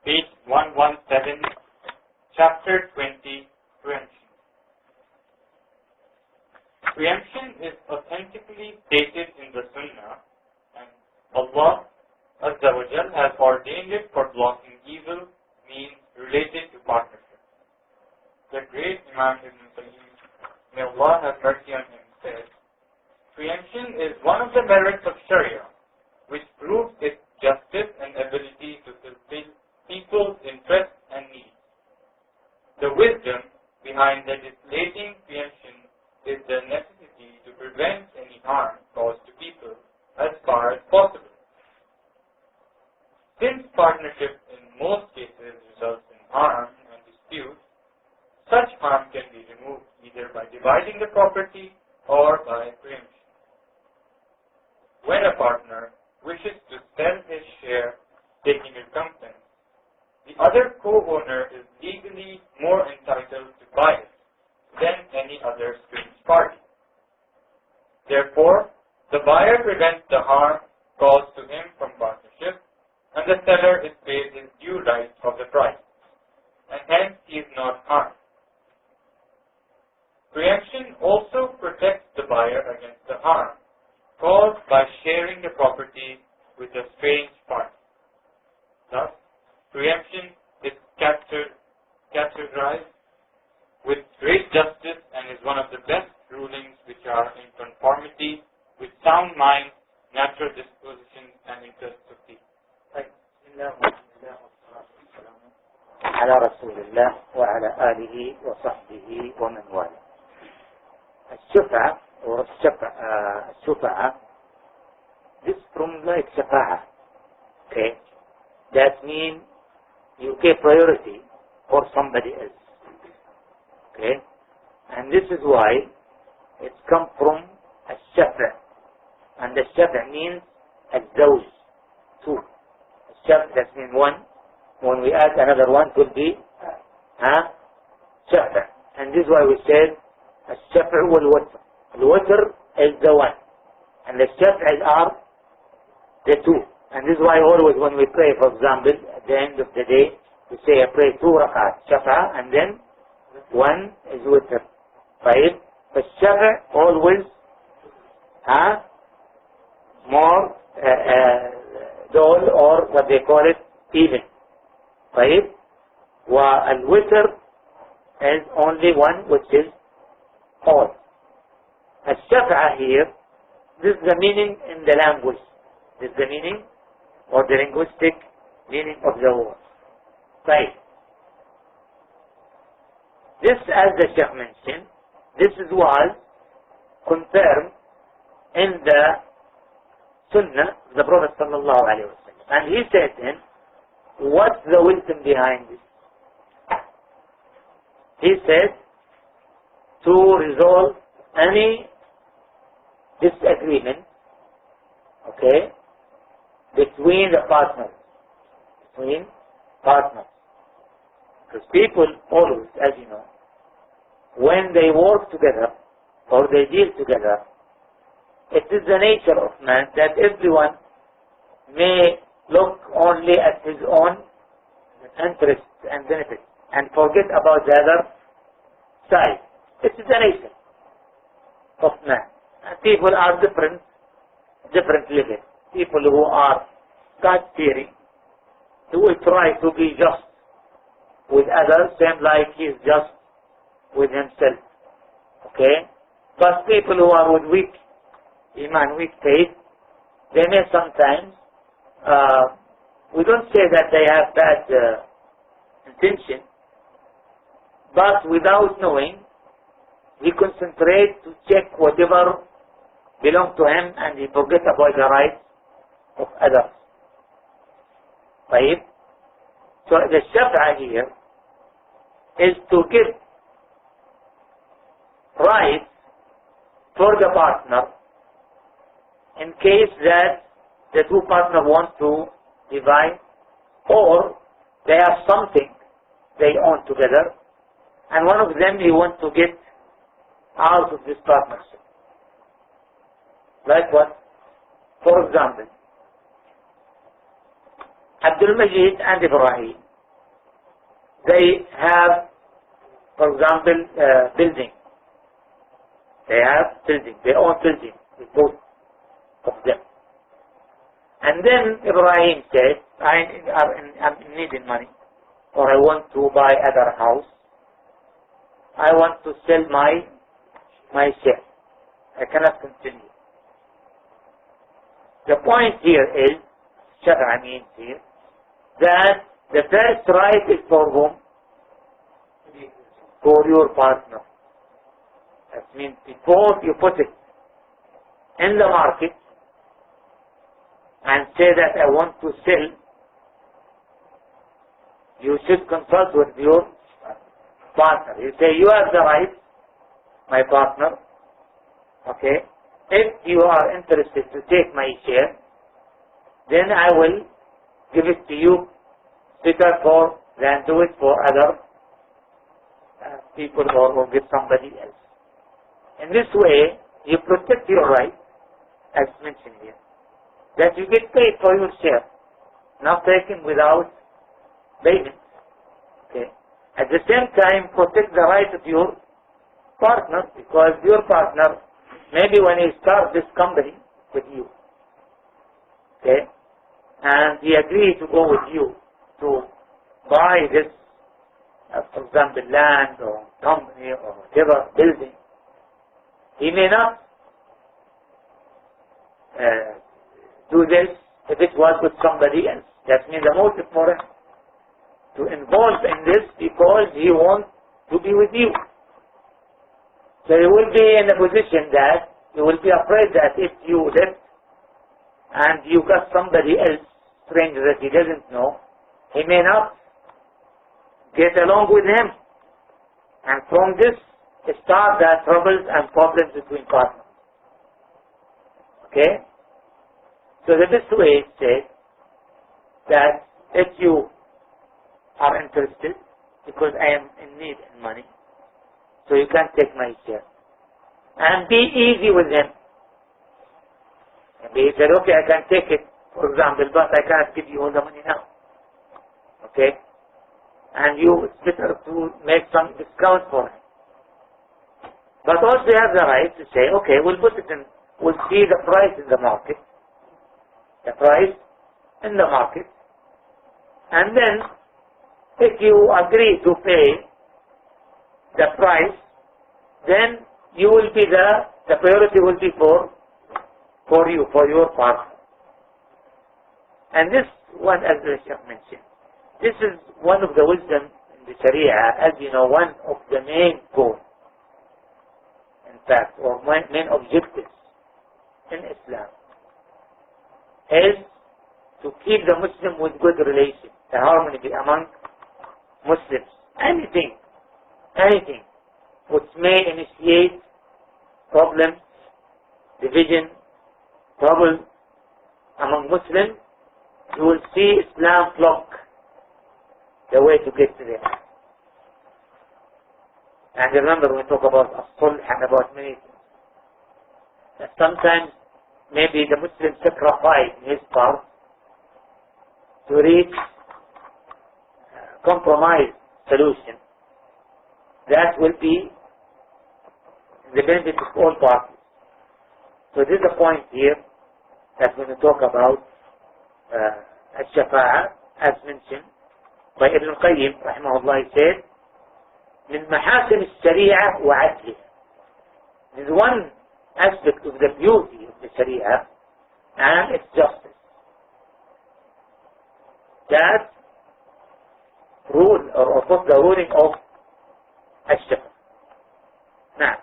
Page 117, Chapter 20, Preemption. Preemption is authentically stated in the Sunnah, and Allah Azza wa Jal has ordained it for blocking evil means related to partnership. The great Imam Ibn Qayyim, may Allah have mercy on him, says, preemption is one of the merits of Sharia, which proves its justice and ability to fulfill people's interests and needs. The wisdom behind legislating preemption is the necessity to prevent any harm caused to people as far as possible. Since partnership in most cases results in harm and dispute, such harm can be removed either by dividing the property or by preemption. When a partner wishes to sell his share, taking recompense, the other co-owner is legally more entitled to buy it than any other strange party. Therefore, the buyer prevents the harm caused to him from partnership, and the seller is paid his due right of the price, and hence he is not harmed. Preemption also protects the buyer against the harm caused by sharing the property with a strange party. Thus, preemption is categorized with great justice and is one of the best rulings which are in conformity with sound mind, natural dispositions, and interests of people. على رسول الله وعلى آله وصحبه ومن والاه. الشفعة or الشفعة, this from like شفاعة. Okay, that means you give priority for somebody else. Okay, and this is why it's come from الشفع, and the الشفع means الزوج, two. الشفع that means one. When we add another one, it will be شفع, and this is why we said الشفع والوتر. الوتر is the one, and the شفع are the two. And this is why always when we pray, for example, at the end of the day, we say I pray 2 rakat, shafa, and then one is witr. Right? But shafa always more dull, or what they call it, even. Right? While witr is only one, which is odd. Shafa here, this is the meaning in the language. This is the meaning or the linguistic meaning of the word. Right. This, as the Sheikh mentioned, this was confirmed in the Sunnah of the Prophet sallallahu alaihi wasallam. And he said then, what's the wisdom behind this? He said, to resolve any disagreement, okay, between the partners. Because people always, as you know, when they work together or they deal together, it is the nature of man that everyone may look only at his own interests and benefits and forget about the other side. It is the nature of man. And people are different living. People who are God-fearing, who will try to be just with others, same like he is just with himself. Okay? But people who are with weak iman, weak faith, they may sometimes, we don't say that they have bad intention, but without knowing, he concentrates to check whatever belongs to him, and he forgets about the rights of others. Right? So the shaf'a here is to give rights for the partner in case that the two partners want to divide, or they have something they own together, and one of them he wants to get out of this partnership. Like what? For example, Abdul Majid and Ibrahim, they have, for example, building. They have building. They own building. Both of them. And then Ibrahim said, I'm in needing money, or I want to buy other house. I want to sell my share. I cannot continue. The point here is, Shara means here, that the first right is for whom? For your partner. That means before you put it in the market and say that I want to sell, you should consult with your partner. You say, you have the right, my partner, okay? If you are interested to take my share, then I will give it to you better than do it for other people or give somebody else. In this way, you protect your right, as mentioned here, that you get paid for your share, not taken without payment. Okay. At the same time, protect the right of your partner, because your partner, maybe when he starts this company with you, okay, and he agrees to go with you to buy this, for example, land or company or whatever building, he may not do this if it was with somebody else. That means the motive for him to involve in this because he wants to be with you. So he will be in a position that he will be afraid that if you left and you got somebody else, stranger that he doesn't know, he may not get along with him. And from this start the troubles and problems between partners. Okay? So the best way is said that if you are interested, because I am in need of money, so you can take my share. And be easy with him. He said, okay, I can take it, for example, but I cannot give you all the money now. Okay? And you, it's better to make some discount for him. But also you have the right to say, okay, we'll put it in, we'll see the price in the market. The price in the market. And then, if you agree to pay the price, then you will be the priority will be for you, for your partner. And this one, as the Sheikh mentioned, this is one of the wisdom in the Sharia, as you know, one of the main goals, in fact, or main objectives in Islam, is to keep the Muslim with good relations, the harmony among Muslims. Anything which may initiate problems, division, trouble among Muslims, you will see Islam block the way to get to there. And remember, when we talk about as-sulh and about many things, that sometimes maybe the Muslim sacrifice his part to reach compromise solution that will be the benefit of all parties. So this is the point here that when we talk about al-shafa'ah, as mentioned by Ibn al-Qayyim, rahimahullah, he said, من محاسن الشريعة وعدلها. This is one aspect of the beauty of the Sharia and its justice. That rule or of the ruling of al-shafa. Now,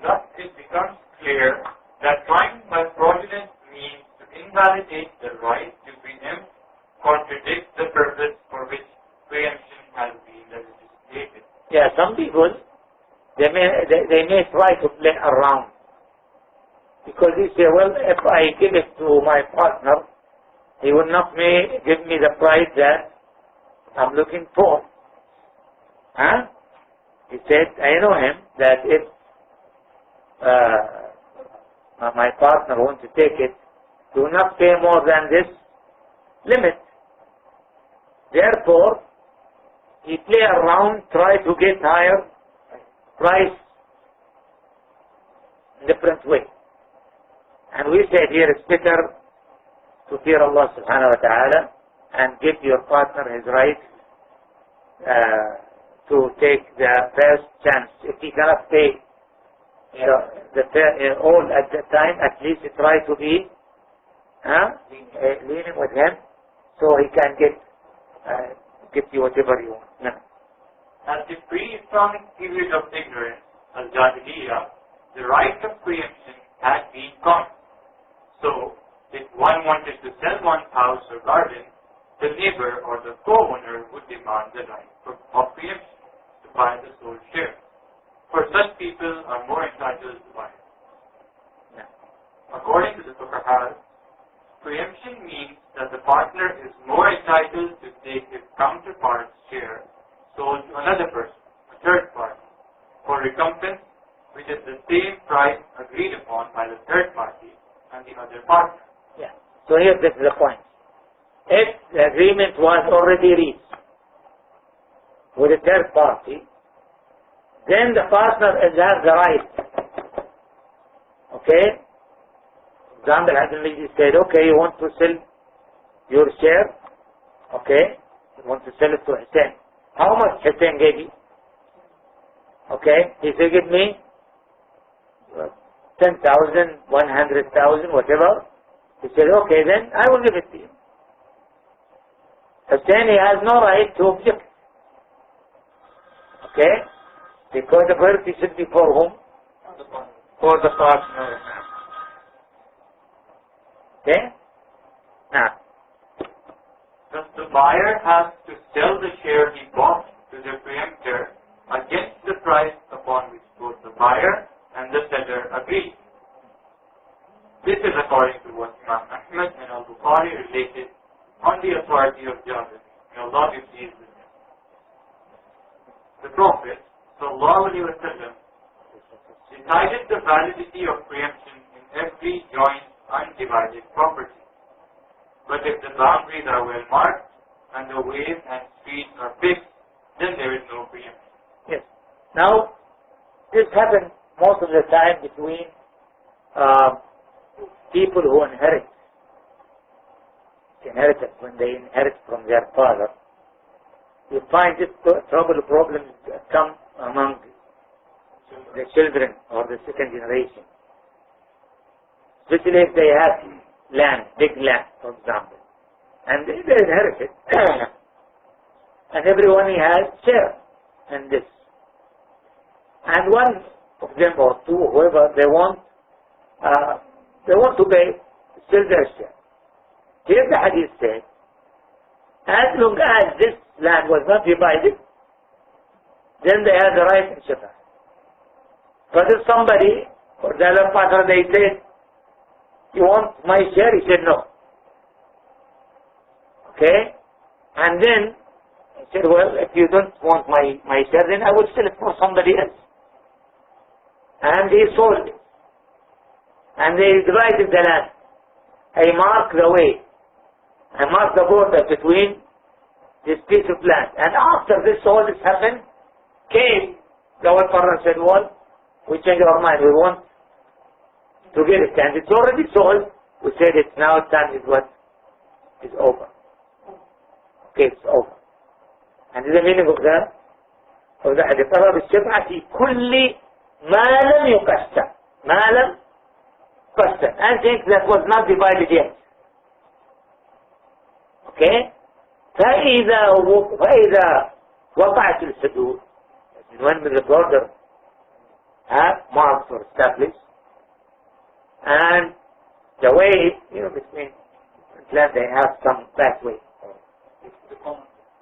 thus it becomes clear that trying by fraudulent means to invalidate the right to preempt contradicts the purpose for which preemption has been legislated. yeah, some people, they may try to play around. Because they say, well, if I give it to my partner, he will not give me the price that I'm looking for. Huh? He said, I know him, that if my partner wants to take it, do not pay more than this limit. Therefore, he play around, try to get higher price in different way. And we said here it's better to fear Allah subhanahu wa ta'ala and give your partner his right to take the first chance. If he cannot pay all at that time, at least try to be lenient with him so he can get you whatever you want. No. At the pre-Islamic period of ignorance, al-Jahiliyyah, the right of preemption had been common. So, if one wanted to sell one's house or garden, the neighbor or the co-owner would demand the right of preemption to buy the sole share. For such people are more entitled to buy it. No. According to the Fuqaha, preemption means that the partner is more entitled to take his counterpart's share sold to another person, a third party, for recompense, which is the same price agreed upon by the third party and the other partner. Yeah. So here this is the point. If the agreement was already reached with a third party, then the partner has the right. Okay? Example, Hadin said, okay, you want to sell your share? Okay? You want to sell it to Hussein. How much Hussein gave you? Okay? He said, give me 10,000, 100,000, whatever. He said, okay, then I will give it to you. Hussein, he has no right to object. Okay? Because the property should be for whom? For the partner. Okay? Now. Thus the buyer has to sell the share he bought to the preemptor against the price upon which both the buyer and the seller agree. This is according to what Imam Ahmad and Al-Bukhari related on the authority of Jabir. May Allah be pleased with him. The Prophet ﷺ decided the validity of preemption in every joint undivided property. But if the boundaries are well marked and the ways and streets are fixed, then there is no preemption. Yes. Now, this happens most of the time between people who inherit. Inheritance, when they inherit from their father, you find this problems come among the children or the second generation. Especially if they have land, big land, for example. And they inherit it. And everyone has share in this. And one of them or two, whoever, they want to pay, still their share. Here the hadith says, as long as this land was not divided, then they have the right in Shafa. But if somebody, or the other partner, they said, you want my share? He said, no. Okay? And then, he said, well, if you don't want my share, then I will sell it for somebody else. And he sold it. And they divided the land. I marked the way. I marked the border between this piece of land. And after all this happened, came the one partner said, well, we changed our mind. We want to get it. And it's already sold. We said it's now time is what is over. Okay, it's over. And the meaning of that, hadith, طلب الشفعة في كل ما لم يقسم. ما لم يقسم. And things that was not divided yet. Okay? فإذا وقعت الحدود, when the border marked or established, and the way, between land they have some pathway.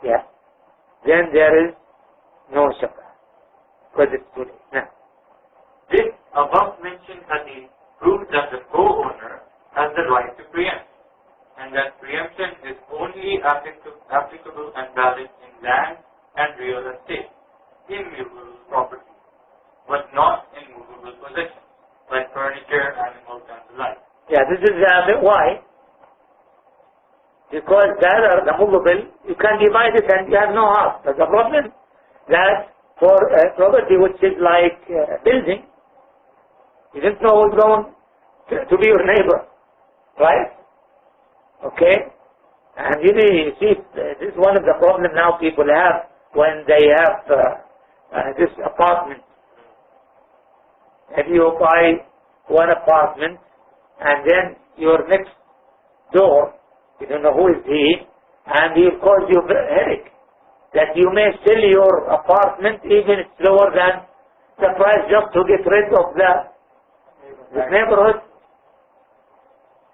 Yeah. Then there is no shakka. Because it's too late. Now, this above mentioned hadith proves that the co-owner has the right to preempt, and that preemption is only applicable and valid in land and real estate, immutable property, but not in movable possessions, like furniture, animals, and the like. Yeah, this is why? Because the movable, you can divide it and you have no house. But the problem that for property which is like building, you don't know who's going to be your neighbor, right? Okay? And you see, this is one of the problems now people have when they have this apartment. If you buy one apartment and then your next door, you don't know who is he, and he will cause you headache. That you may sell your apartment even it's lower than the price just to get rid of the neighborhood.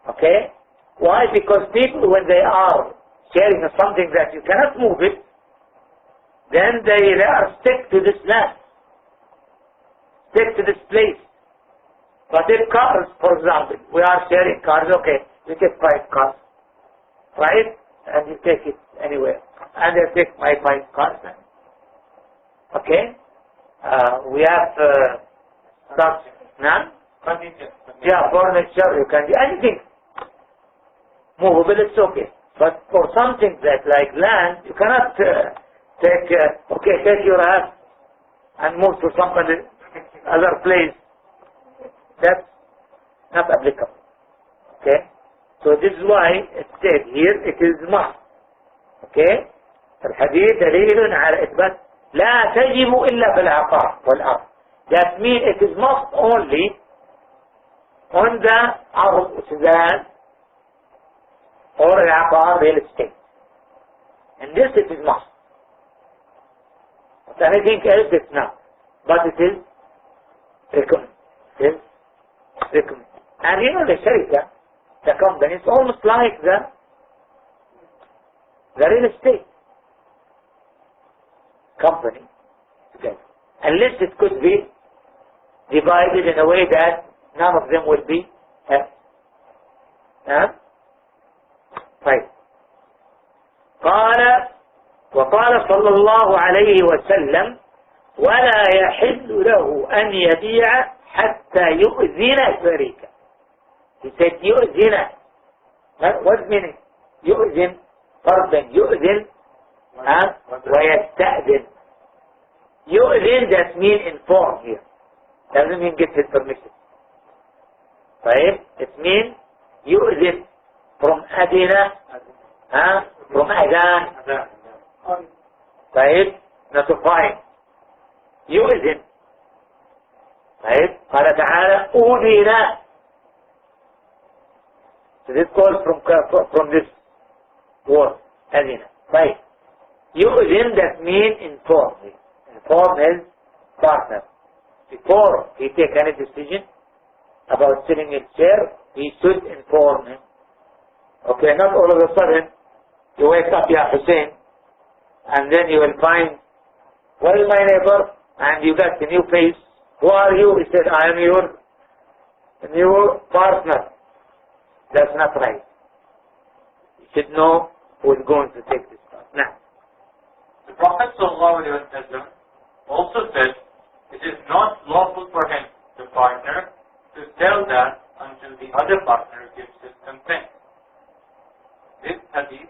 Okay? Why? Because people, when they are sharing something that you cannot move it, then they are stick to this land, stick to this place. But if cars, for example, we are sharing cars, okay, we take 5 cars, right? And you take it anywhere. And I take my 5 cars then. Okay? We have stuff, no? Yeah, furniture, you can do anything. Movable, it's okay. But for something that like land, you cannot take your house and move to somebody other place. That's not applicable. Okay? So this is why it said here it is must. Okay? الحديث دليل على إثبات لا تجب إلا في العقار والأرض. That means it is must only on the أرض, which is land, or العقار, real estate. And this it is must. But anything else it's not. But it is recommended. It is recommended. And you know the sharika, the company, is almost like the real estate company together. Unless it could be divided in a way that none of them will be طيب. وقال صلى الله عليه وسلم ولا يحل له أن يبيع حتى يؤذن شريكه. He said يؤذن. What meaning? يؤذن فرضا يؤذن ويستأذن. يؤذن, that means inform here. Doesn't mean get his permission. طيب. It means يؤذن from أذن, from أذان. طيب. notifying. يؤذن. طيب. قال تعالى أذن. So this calls from this word أذن. طيب. يؤذن, that means inform. Inform his partner. Before he take any decision about selling his share, he should inform him. Okay, not all of a sudden you wake up, Ya Hussein, and then you will find, what is my neighbor? And you got the new face. Who are you? He said, I am your new partner. That's not right. You should know who is going to take this part. Now, the Prophet ﷺ also said, it is not lawful for him, the partner, to sell that until the other partner gives his consent. This hadith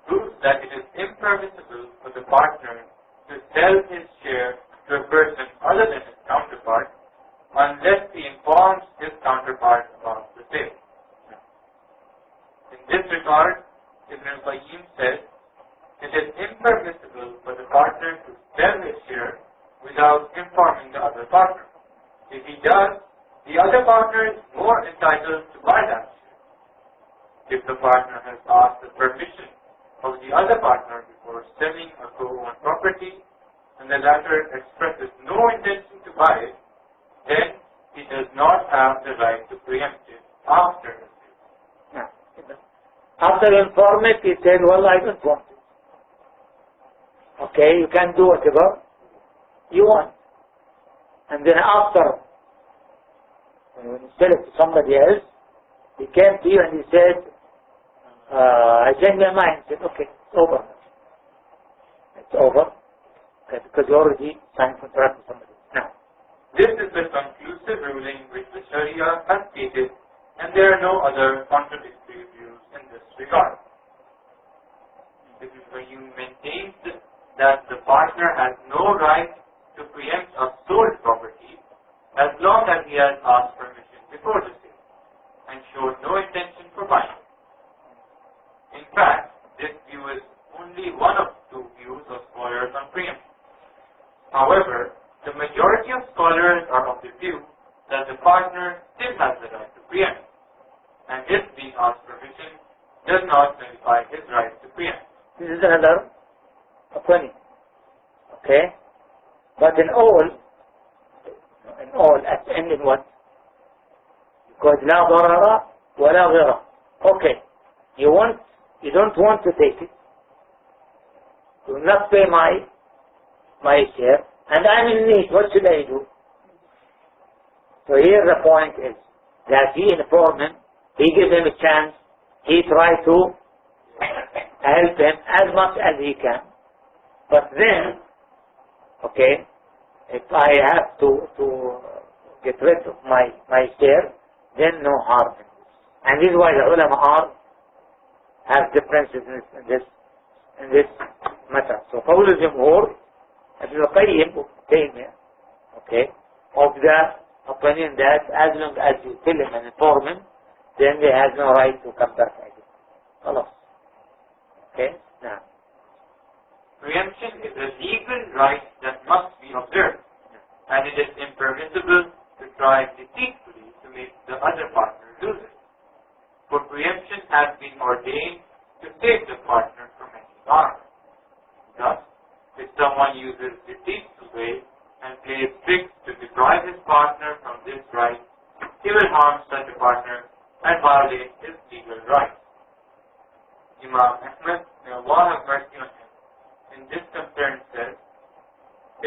proves that it is impermissible for the partner to sell his share to a person other than his counterpart unless he informs his counterpart about the sale. In this regard, Ibn al-Qayyim says, it is impermissible for the partner to sell his share without informing the other partner. If he does, the other partner is more entitled to buy that share. If the partner has asked the permission of the other partner before selling a co-owned property, and the latter expresses no intention to buy it, then he does not have the right to preempt it after the sale. After informing, he said, well, I don't want it. Okay, you can do whatever you want. And then after, when you sell it to somebody else, he came to you and he said, I changed my mind. He said, okay, it's over. It's over. Okay, because you already signed a contract with somebody. Now, this is the conclusive ruling which the Sharia has stated, and there are no other contradictory views in this regard. This is when you maintain that the partner has no right to preempt a sold property as long as he has asked permission before the sale and showed no intention for buying. In fact, this view is only one of two views of scholars on preemption. However, the majority of scholars are of the view that the partner still has the right to preempt, and his being asked permission does not nullify his right to preempt. This is another opinion. Okay? But in all, at the end in what? Because لا ضرر ولا ضرر. Okay. You don't want to take it. You will not pay my share, and I'm in need. What should I do? So here the point is that he informed him, he gave him a chance, he tried to help him as much as he can. But then, okay, if I have to get rid of my share, then no harm in this. And this is why the ulama have differences in this matter. So قول الجمهور ابن القيم وتيمية, okay, of the opinion that as long as you tell him and inform him, then they have no right to come back again. خلاص. Okay? Now. Preemption is a legal right that must be observed, and it is impermissible to try deceitfully to make the other partner lose it. For preemption has been ordained to save the partner from any harm. Thus, if someone uses deceitful ways and plays tricks to deprive his partner from this right, he will harm such a partner and violate his legal rights. Imam Ahmad, may Allah have mercy on him, in this concern says,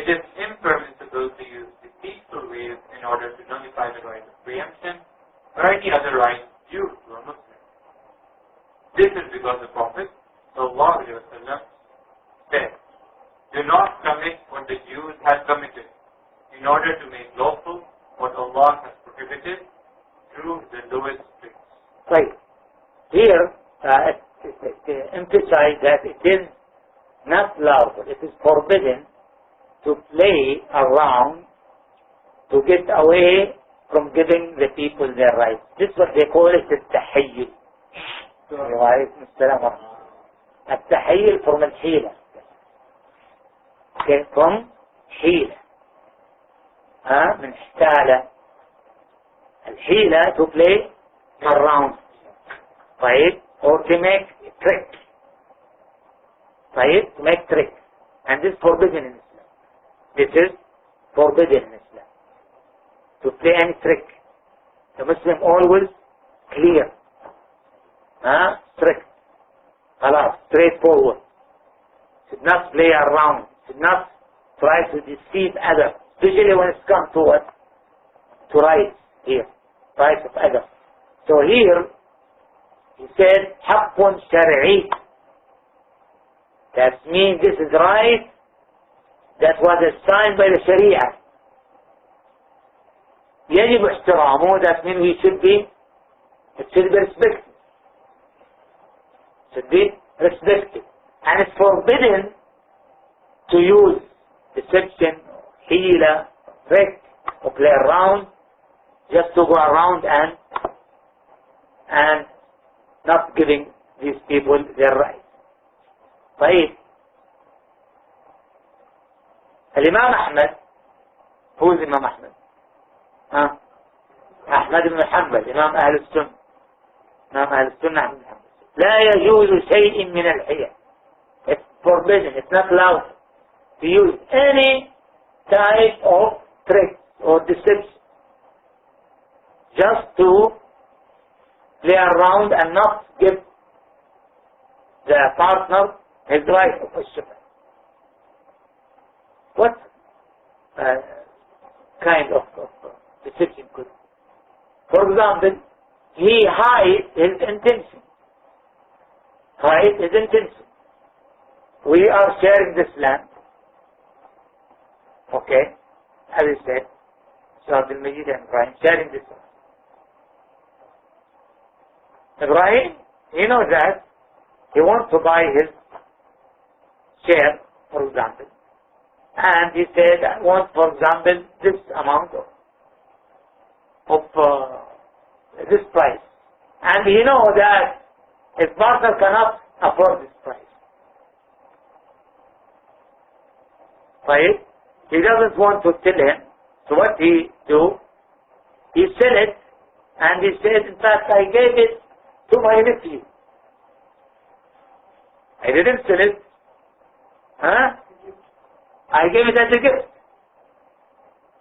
it is impermissible to use deceitful ways in order to nullify the right of preemption or any other right due to a Muslim. This is because the Prophet ﷺ said, do not commit what the Jews have committed in order to make lawful what Allah has prohibited through the lowest tricks. Right. Here, it emphasize that it is not lawful, it is forbidden to play around to get away from giving the people their rights. This is what they call it التحيل. وعليكم السلام ورحمة الله. التحيل from الحيلة. Okay, from حيلة. من احتالة. الحيلة to play around. طيب, or to make a trick. طيب, to make trick. And this is forbidden in Islam. This is forbidden in Islam. To play any trick. The Muslim always clear. Strict. خلاص, straightforward. Should not play around. Should not try to deceive others. Especially when it comes to what? To rights here. Rights of others. So here, he said, حق شرعي. That means this is right. That was assigned by the Sharia. يجب احترامه. That means it should be respected. Should be respected. And it's forbidden to use deception, hila, trick, or play around, just to go around and not giving these people their rights. طيب, الإمام أحمد, who is Imam Ahmad? أحمد بن حنبل, إمام أهل السنة. إمام أهل السنة أحمد بن حنبل. لا يجوز شيء من الحيل. It's forbidden, it's not allowed to use any type of trick or deception just to play around and not give the partner his right of shibah. What kind of deception could? For example, he hides his intention. Hide his intention. We are sharing this land. Okay, as I said, Surah Al-Majid and Ibrahim, sharing this land. Ibrahim, he knows that he wants to buy his share, for example, and he said, I want, for example, this amount of this price. And he knows that his partner cannot afford this price. Right? He doesn't want to tell him. So what he do? He sell it, and he said, in fact, I gave it to my nephew. I didn't sell it. Huh? I gave it as a gift.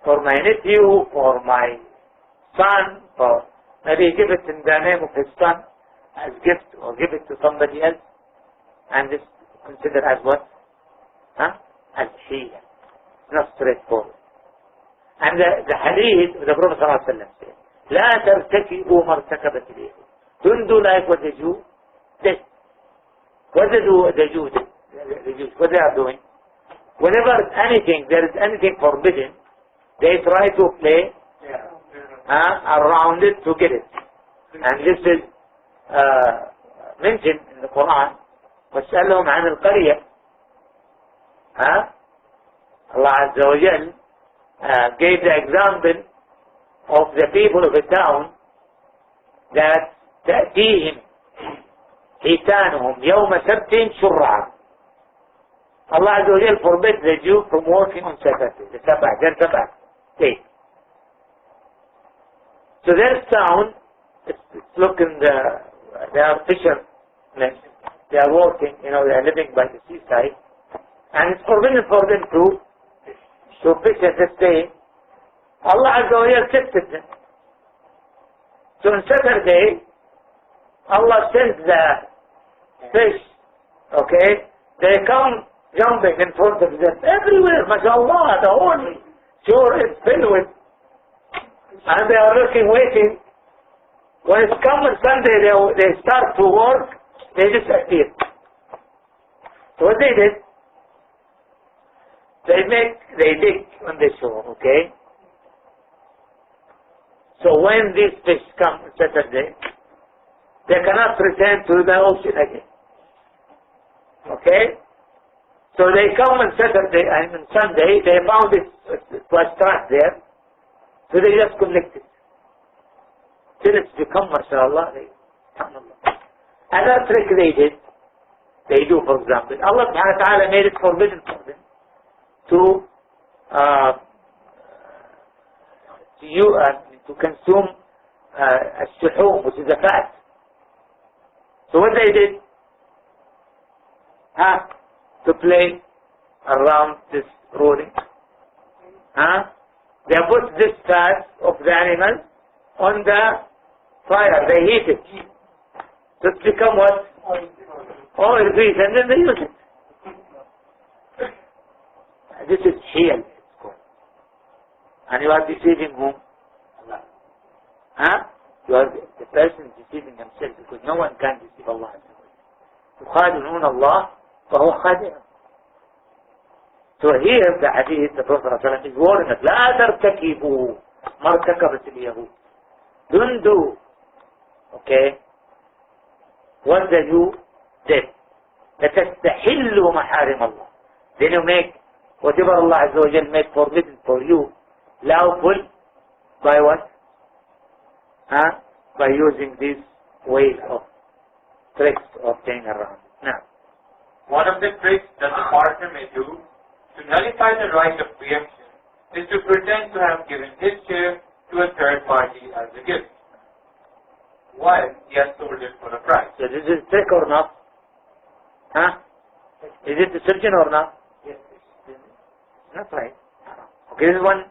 For my nephew, for my son, for maybe he give it in the name of his son as gift, or give it to somebody else, and this considered as what? Huh? As hiyya. Not straightforward. And the hadith, the Prophet ﷺ said, لا ترتكبوا ما ارتكبت اليهود. Don't do like what the Jews did. What they do, the Jews did. The Jews, what they are doing? Whenever there is anything forbidden, they try to play around it to get it. And this is mentioned in the Quran. وَاسْأَلْهُمْ عَنِ الْقَرْيَةِ Allah Azza wa Jal gave the example of the people of a town that تأتيهم حيتانهم يوم سبت شرعا. Allah Azza wa Jal forbids the Jew from working on Saturday, the Sabbath, their Sabbath day. So their town, look in they are fishermen, they are working, they are living by the seaside, and it's forbidden for them to fish at this day. Allah Azza wa Jal tested them. So on Saturday, Allah sends the fish, okay, they come jumping in front of them everywhere, mashallah, the whole shore is filled with, and they are looking, waiting. When it's come on Sunday, they start to work, they disappear. So what they did, they dig on the shore, okay? So when these fish come on Saturday, they cannot return to the ocean again. Okay? So they come on Saturday and on Sunday, they found it was trapped there. So they just collect it. Till it's become, mashallah, another trick they do, for example. Allah subhanahu wa ta'ala made it forbidden for them to consume السحوم, which is a fat. So what they did, to play around this rolling, they put this fat of the animal on the fire, they heat it. So it's become what? Oil grease, and then they use it. This is hiyal, it's called. And you are deceiving whom? Allah. The person is deceiving himself, because no one can deceive Allah. يخادعون الله فهو خادع. So here the hadith, the Prophet ﷺ is warning us, لا ترتكبوا ما ارتكبت اليهود. Don't do, okay, what the Jew did. لتستحلوا محارم الله. Then you make whatever Allah Azza wa Jal made forbidden for you lawful by what? By using these ways of tricks of playing around. Now, one of the tricks that the partner may do to nullify the right of preemption is to pretend to have given his share to a third party as a gift, while he has sold it for a price. So this is trick or not? Is it deception or not? Yes. Not right. Okay, this is one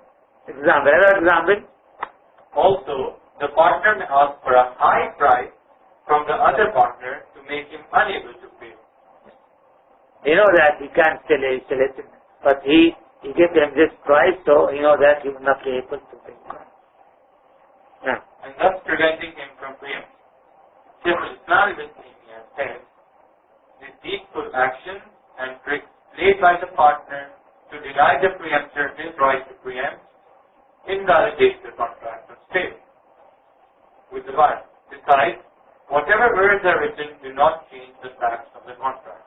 example. Another example. Also, the partner may ask for a high price from the other partner to make him unable to pay. You know that he can't sell it, but he gives him this price, so you know that he will not be able to pay. And thus preventing him from paying. Shaykh al-Islam Ibn Taymiyyah says, the deceitful actions and tricks played by the partner to deny the preemptor his right to preempt invalidates the contract of sale with the buyer. Besides, Whatever words are written do not change the facts of the contract.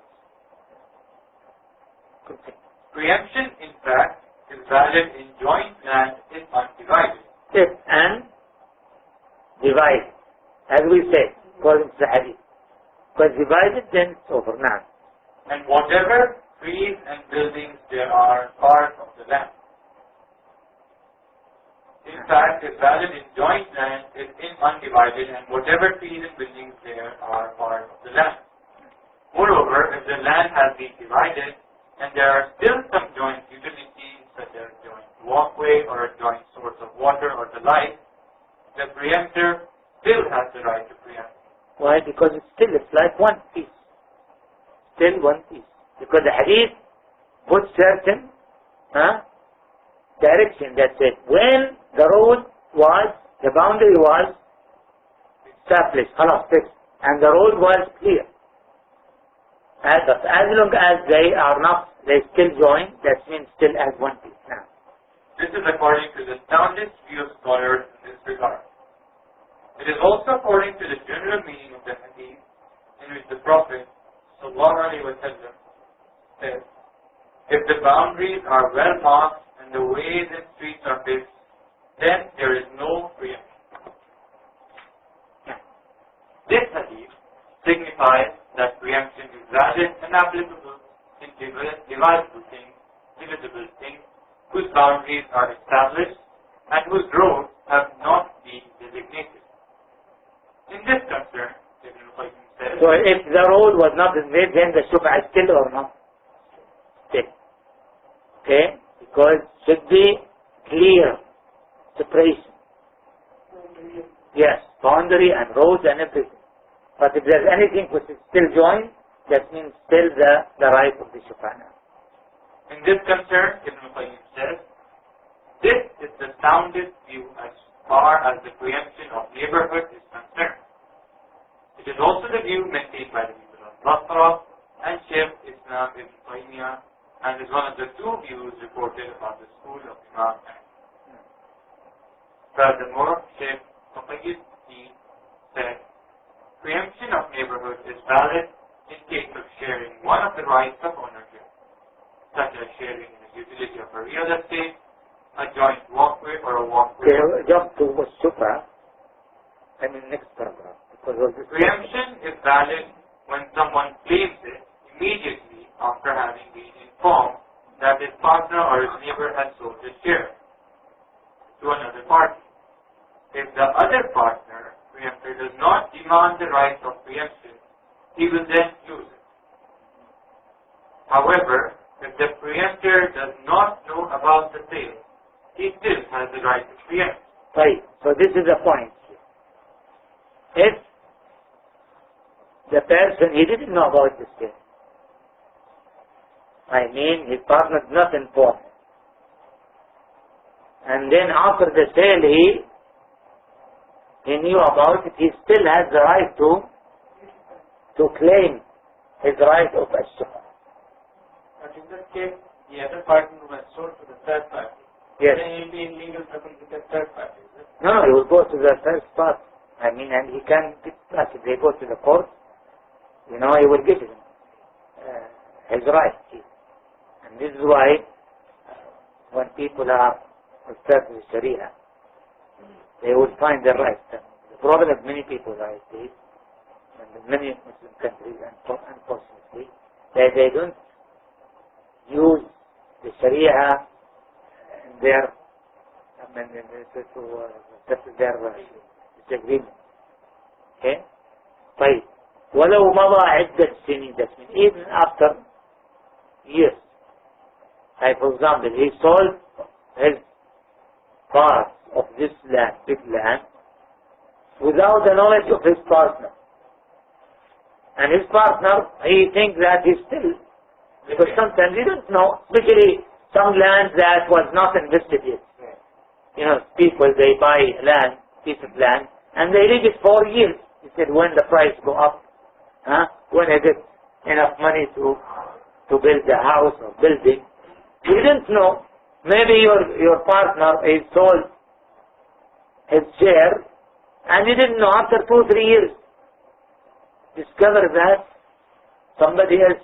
Preemption, in fact, is valid in joint land if undivided. If and divide, as we say, according to the hadith. Because divided, then it's over now. And whatever trees and buildings there are part of the land. In fact, is valid in joint land if undivided, and whatever trees and buildings there are part of the land. Moreover, if the land has been divided, and there are still some joint utilities, such as joint walkway or a joint source of water or the like, the preemptor still has the right to preempt. Why? Because it's like one piece. Still one piece. Because the hadith puts certain direction that said when the road was, the boundary was established, and the road was clear. As long as they are not, they still join, that means still as one piece now. This is according to the soundest view of scholars in this regard. It is also according to the general meaning of the hadith, in which the Prophet ﷺ says, if the boundaries are well marked and the ways and streets are fixed, then there is no preemption. This hadith signifies that preemption is valid and applicable in divisible things whose boundaries are established and whose roads have not been designated. In this concern, Ibn Qayyim says, so if the road was not made, then the shubha is still or not? Still. Okay? Because it should be clear separation. Yes, boundary and roads and everything. But if there's anything which is still joined, that means still the right of the shubha. In this concern, Ibn Qayyim says, this is the soundest view as far as the preemption of neighborhood is concerned. It is also the view maintained by the people of Basra and Shaykh Islam Ibn Taymiyyah, and is one of the two views reported about the school of Imam Ahmad. Furthermore, Shaykh Muqayyid said, preemption of neighborhood is valid in case of sharing one of the rights of ownership, such as sharing the utility of a real estate, a joint walkway, or a walkway. Okay, jump to shubha. Next paragraph. Preemption is valid when someone claims it immediately after having been informed that his partner or his neighbor has sold his share to another party. If the other partner, preemptor, does not demand the right of preemption, he will then use it. However, if the preemptor does not know about the sale, he still has the right to preempt. Right. So this is the point. If the person, he didn't know about the sale, his partner did not inform him. And then after the sale, he knew about it, he still has the right to claim his right of ashura. But in this case, the other partner was sold to the third party. Yes. Then he will be in legal trouble with the third party. No, he will go to the first part. And he can get back. If they go to the court, he will give him his right. And this is why when people are observed with Sharia, they will find their right. The problem of many people are these, and in many Muslim countries, unfortunately, they don't use the Sharia in their their disagreement. Okay? طيب ولو مضى عدة سنين, that means even after years. Like for example, he sold his part of this land, big land, without the knowledge of his partner. And his partner, he thinks that he's still, because sometimes you don't know, especially some land that was not invested yet. People, they buy land, piece of land, and they leave it for years. He said, when the price go up, when I get enough money to build a house or building, you didn't know. Maybe your partner is sold his share, and you didn't know after 2-3 years. discover that somebody else,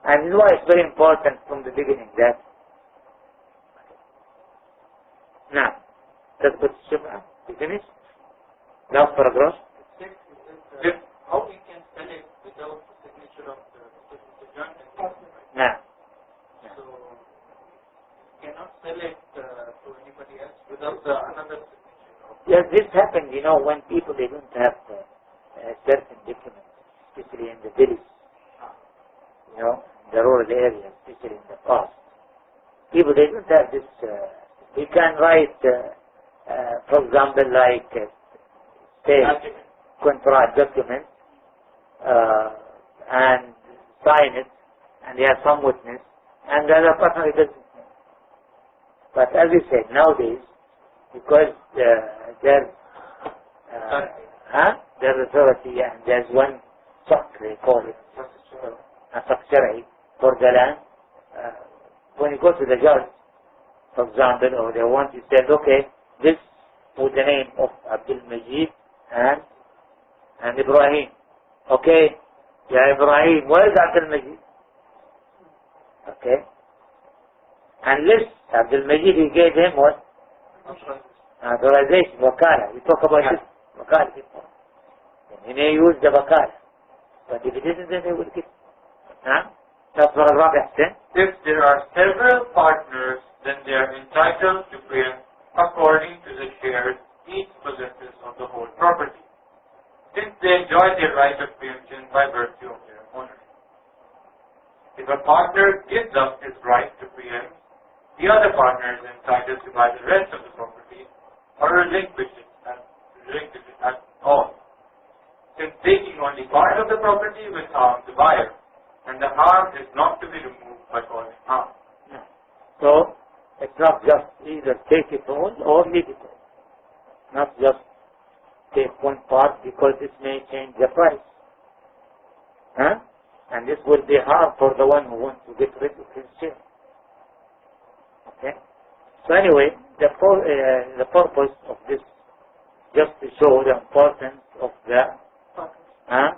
and this is why it's very important from the beginning that now تثبت الشفعة. You finished? Last paragraph. How we can sell it without the signature of the joint agreement? Now. So you cannot sell it to anybody else without another signature. Yes, this happened, when people, they don't have certain documents, especially in the villages, the rural areas, especially in the past. People, they don't have this, we can write, for example, like, say, contract document, and sign it, and they have some witness, and the other partner doesn't. But as we said, nowadays, because there's authority, and there's one SOC, they call it, a SOC for the land. When you go to the judge, for example, or they want to say, okay, this with the name of Abdul Majid and Ibrahim. Okay, yeah, Ibrahim, where is Abdul Majid? Okay. Unless Abdul Majid, he gave him what? Authorization, wakala. We talk about this, wakala before. He may use the wakala. But if it isn't, then they will get. That's what Rabbi said. If there are several partners, then they are entitled to preempt according to the shares each possesses of the whole property, since they enjoy their right of preemption by virtue of their ownership. If a partner gives up his right to preempt, the other partner is entitled to buy the rest of the property or relinquish it at all, since taking only part of the property will harm the buyer, and the harm is not to be removed by causing harm. So, it's not just either take it all or leave it all. Not just take one part because this may change the price. And this will be hard for the one who wants to get rid of his share. Okay? So anyway, the purpose of this, just to show the importance of the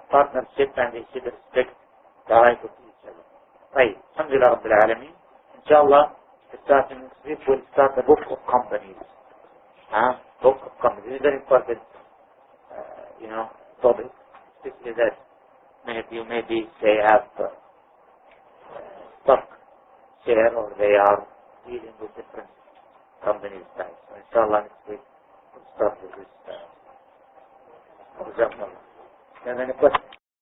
partnership, and they should respect the right of each other. Right. Alhamdulillah Rabbil Alameen. Inshallah, starting next week, we'll start the book of companies. Book of companies. It's a very important, topic. Especially that many of you maybe they have stock share, or they are dealing with different companies types. So inshallah next week we'll start with this. Do you have any questions?